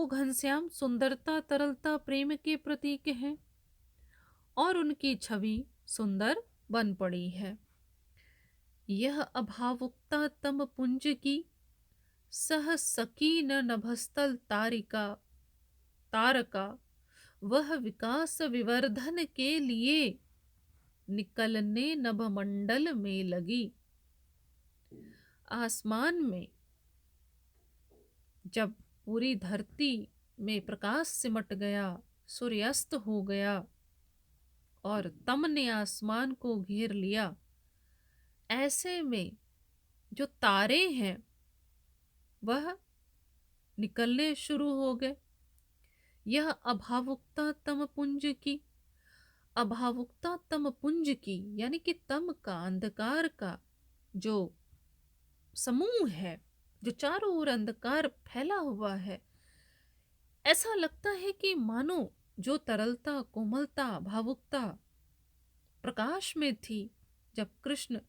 वो घनश्याम सुंदरता तरलता प्रेम के प्रतीक हैं और उनकी छवि सुंदर बन पड़ी है। यह अभावुकता तम पुंज की सह सकी न नभस्थल तारिका तारका, वह विकास विवर्धन के लिए निकलने नभमंडल में लगी। आसमान में जब पूरी धरती में प्रकाश सिमट गया, सूर्यास्त हो गया और तम ने आसमान को घेर लिया, ऐसे में जो तारे हैं वह निकलने शुरू हो गए। यह अभावुकता तम पुंज की, अभावुकता तम पुंज की यानी कि तम का, अंधकार का जो समूह है, जो चारों ओर अंधकार फैला हुआ है, ऐसा लगता है कि मानो जो तरलता कोमलता भावुकता प्रकाश में थी जब कृष्ण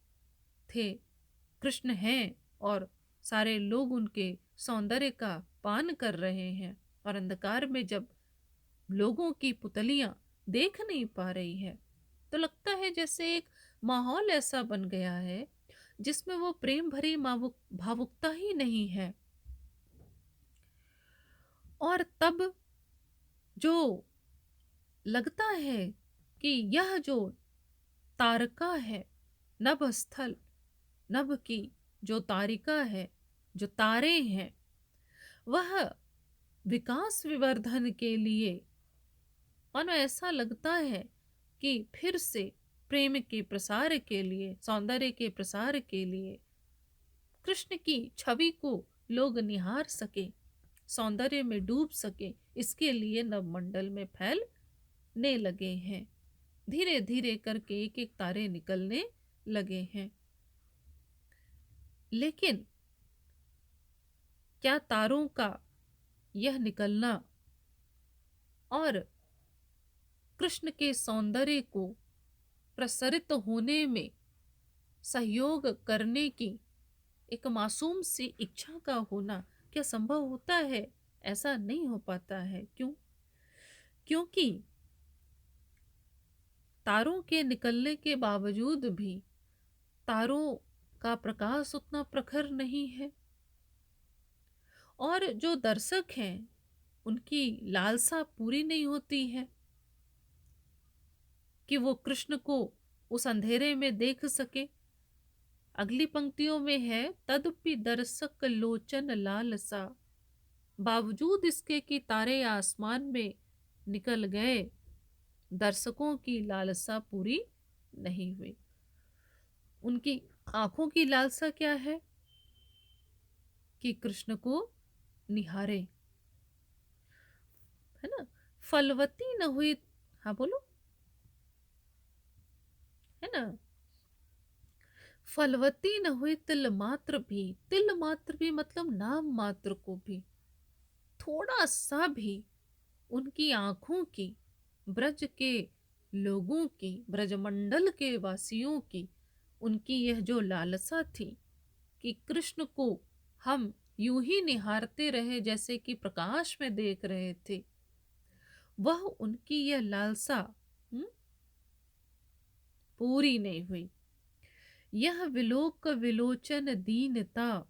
थे, कृष्ण हैं और सारे लोग उनके सौंदर्य का पान कर रहे हैं, और अंधकार में जब लोगों की पुतलियां देख नहीं पा रही है तो लगता है जैसे एक माहौल ऐसा बन गया है जिसमें वो प्रेम भरी भावुकता ही नहीं है। और तब जो लगता है कि यह जो तारका है, नभ स्थल, नभ की जो तारिका है, जो तारे हैं, वह विकास विवर्धन के लिए, मानो ऐसा लगता है कि फिर से प्रेम के प्रसार के लिए, सौंदर्य के प्रसार के लिए, कृष्ण की छवि को लोग निहार सके, सौंदर्य में डूब सके, इसके लिए नवमंडल में फैलने लगे हैं। धीरे धीरे करके एक एक तारे निकलने लगे हैं। लेकिन क्या तारों का यह निकलना और कृष्ण के सौंदर्य को प्रसरित होने में सहयोग करने की एक मासूम सी इच्छा का होना क्या संभव होता है? ऐसा नहीं हो पाता है। क्यों? क्योंकि तारों के निकलने के बावजूद भी तारों का प्रकाश उतना प्रखर नहीं है, और जो दर्शक हैं उनकी लालसा पूरी नहीं होती है कि वो कृष्ण को उस अंधेरे में देख सके। अगली पंक्तियों में है, तदपि दर्शक लोचन लालसा, बावजूद इसके कि तारे आसमान में निकल गए, दर्शकों की लालसा पूरी नहीं हुई। उनकी आंखों की लालसा क्या है? कि कृष्ण को निहारे, है ना। फलवती न हुई, हाँ बोलो, है ना। फलवती न हुई तिल मात्र भी, तिल मात्र भी मतलब नाम मात्र को भी, थोड़ा सा भी उनकी आंखों की, ब्रज के लोगों की, ब्रजमंडल के वासियों की, उनकी यह जो लालसा थी कि कृष्ण को हम यूं ही निहारते रहे जैसे कि प्रकाश में देख रहे थे, वह उनकी यह लालसा पूरी नहीं हुई। यह विलोक विलोचन दीनता,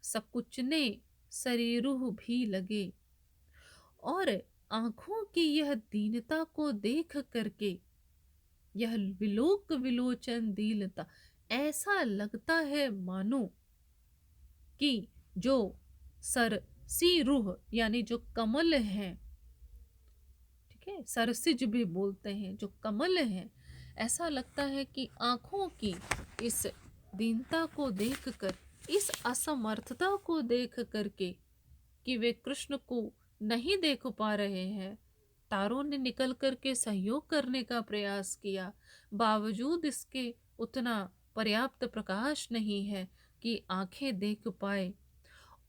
सकुचने शरीरुह भी लगे, और आंखों की यह दीनता को देख करके, यह विलोक विलोचन दीनता, ऐसा लगता है मानो कि जो सरसी रूह यानी जो कमल हैं, ठीक है, सरसिज भी बोलते हैं, जो कमल हैं, ऐसा लगता है कि आंखों की इस दीनता को देखकर, इस असमर्थता को देख करके कि वे कृष्ण को नहीं देख पा रहे हैं, तारों ने निकल करके सहयोग करने का प्रयास किया, बावजूद इसके उतना पर्याप्त प्रकाश नहीं है कि आंखें देख पाए,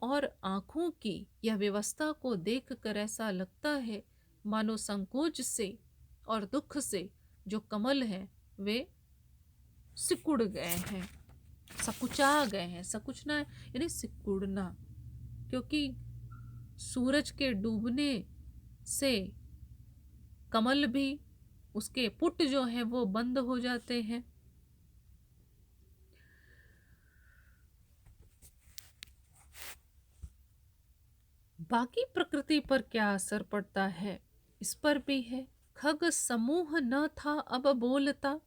और आंखों की यह व्यवस्था को देखकर ऐसा लगता है मानो संकोच से और दुख से जो कमल हैं वे सिकुड़ गए हैं, सकुचा गए हैं। सकुचना यानी सिकुड़ना, क्योंकि सूरज के डूबने से कमल भी, उसके पुट जो है वो बंद हो जाते हैं। बाकी प्रकृति पर क्या असर पड़ता है, इस पर भी है। खग समूह न था अब बोलता,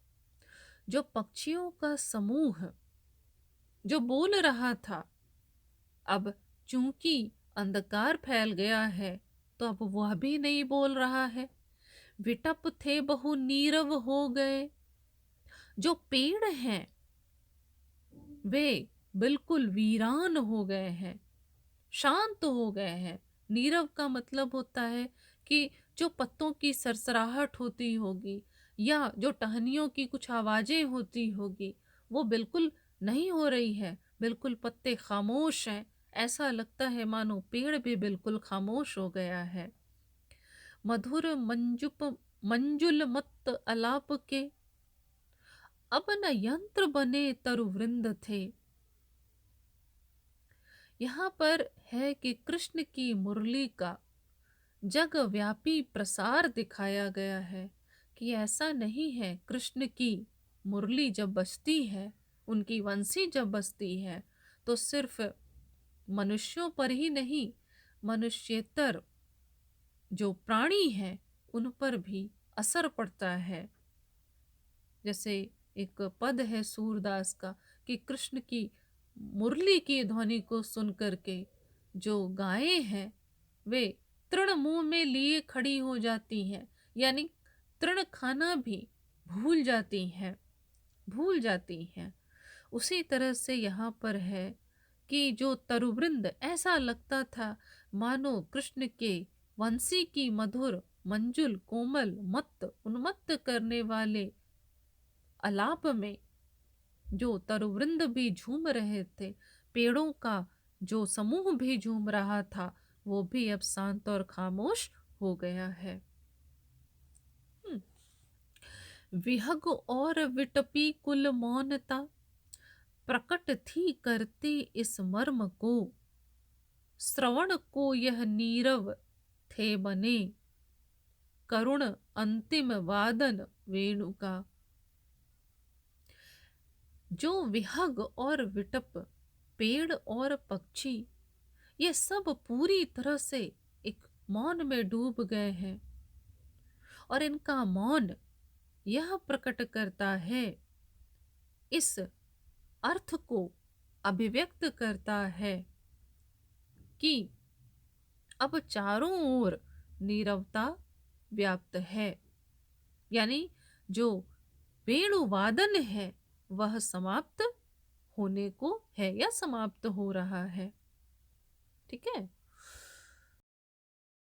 जो पक्षियों का समूह जो बोल रहा था, अब चूंकि अंधकार फैल गया है तो अब वह भी नहीं बोल रहा है। विटप थे बहु नीरव हो गए, जो पेड़ हैं वे बिल्कुल वीरान हो गए हैं, शांत हो गए हैं। नीरव का मतलब होता है कि जो पत्तों की सरसराहट होती होगी या जो टहनियों की कुछ आवाजें होती होगी वो बिल्कुल नहीं हो रही है, बिल्कुल पत्ते खामोश हैं। ऐसा लगता है मानो पेड़ भी बिल्कुल खामोश हो गया है। मधुर मंजुल मत अलाप के, अब न यंत्र बने तरुवृंद थे। यहाँ पर है कि कृष्ण की मुरली का जगव्यापी प्रसार दिखाया गया है कि ऐसा नहीं है, कृष्ण की मुरली जब बजती है, उनकी वंशी जब बजती है तो सिर्फ मनुष्यों पर ही नहीं, मनुष्येतर जो प्राणी हैं उन पर भी असर पड़ता है। जैसे एक पद है सूरदास का कि कृष्ण की मुरली की ध्वनि को सुन करके जो गायें हैं वे तृण मुंह में लिए खड़ी हो जाती हैं, यानी तृण खाना भी भूल जाती हैं, भूल जाती हैं। उसी तरह से यहाँ पर है कि जो तरुवृंद, ऐसा लगता था मानो कृष्ण के वंशी की मधुर मंजुल कोमल मत उन्मत्त करने वाले अलाप में जो तरुवृंद भी झूम रहे थे, पेड़ों का जो समूह भी झूम रहा था, वो भी अब शांत और खामोश हो गया है। विहग और विटपी कुल मौनता, प्रकट थी करते इस मर्म को, श्रवण को यह नीरव थे बने, करुण अंतिम वादन वेणु का। जो विहग और विटप, पेड़ और पक्षी, ये सब पूरी तरह से एक मौन में डूब गए हैं और इनका मौन यह प्रकट करता है, इस अर्थ को अभिव्यक्त करता है कि अब चारों ओर नीरवता व्याप्त है, यानी जो वेणुवादन है वह समाप्त होने को है या समाप्त हो रहा है। ठीक है।